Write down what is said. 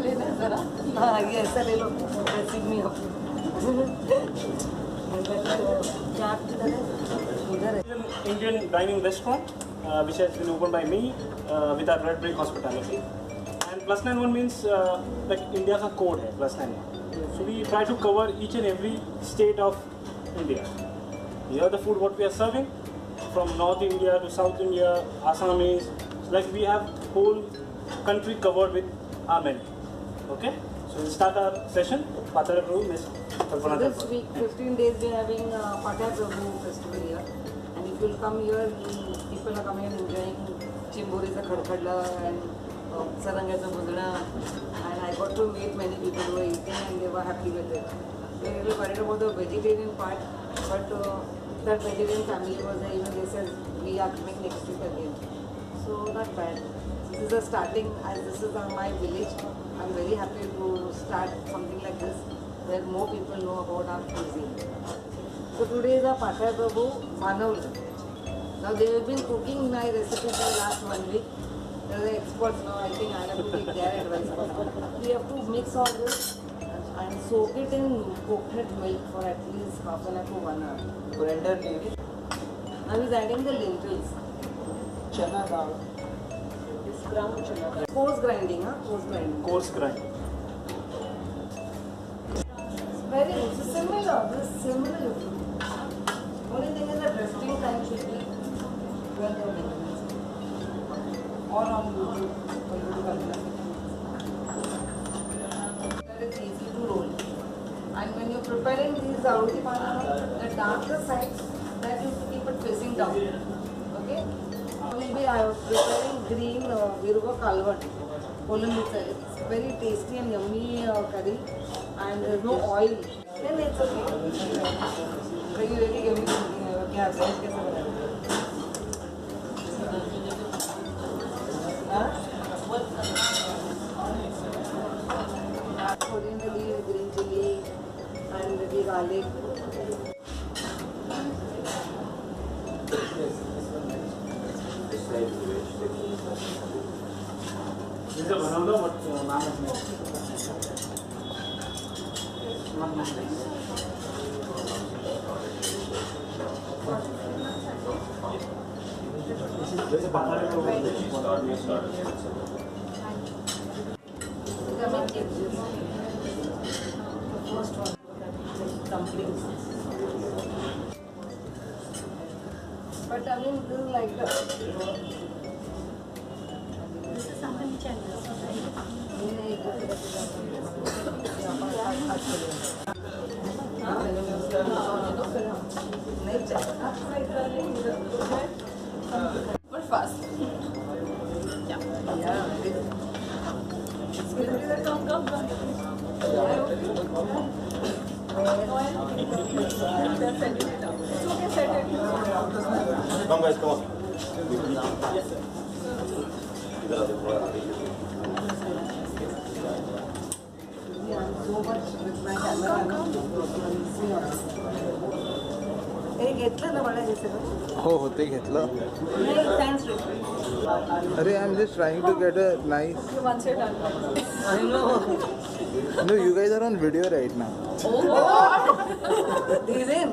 ऐसा ले लो, me up. Indian dining restaurant which has been opened by me with our Red Brick hospitality. And +91 means like India's a code hai, +91. So we try to cover each and every state of India. Here the food what we are serving from North India to South India, Assamese, like we have whole country covered with our menu. Okay? So we'll start our session. Pathare Prabhu, Miss Kalpana Talpade. This week, 15 days, we are having Pathare Prabhu festival here. And if you'll come here, people are coming and enjoying Chimbori's Khadkhadla and Saranga's Mudana. And I got to meet many people who were eating and they were happy with it. They were worried about the vegetarian part, but that vegetarian family was there. Even they said, we are coming next week again. So not bad. This is a starting, as this is my village. I'm very happy to start something like this where more people know about our cuisine. So today is a Pathare Prabhu Manav. Now they have been cooking my recipe for the last 1 week. They are the experts now. I think I have to take their advice. We have to mix all this and soak it in coconut milk for at least half an hour to 1 hour. Blender maybe. Now he's adding the lentils. Chana dal. Coarse grinding, huh? Coarse grinding. Coarse grind. Very good. So similar. This is similar. Only thing is that resting time should be when they are making it. Or on YouTube. That is easy to roll. And when you're preparing these roti panna, the darker side, that you have to keep it facing down. Okay? We'll be preparing green Viruva Kalvan. It's very tasty and yummy curry and there's no oil. Then it's okay. Are you ready? Give me coriander leaf, green chili and maybe garlic. This is a banana, but ma'am has made. This is Pathare Prabhu. The first one, dumplings. But I mean, this is like the. This is something which I love. But fast. Yeah. Come. It's okay, set it. Come guys, come on. Yes, sir. So much with my camera. घेतलं ना मला हे सगळं हो हो ते घेतलं नाही thanks अरे I am just trying to get a nice Once you're done. I know. No you guys are on video right now Even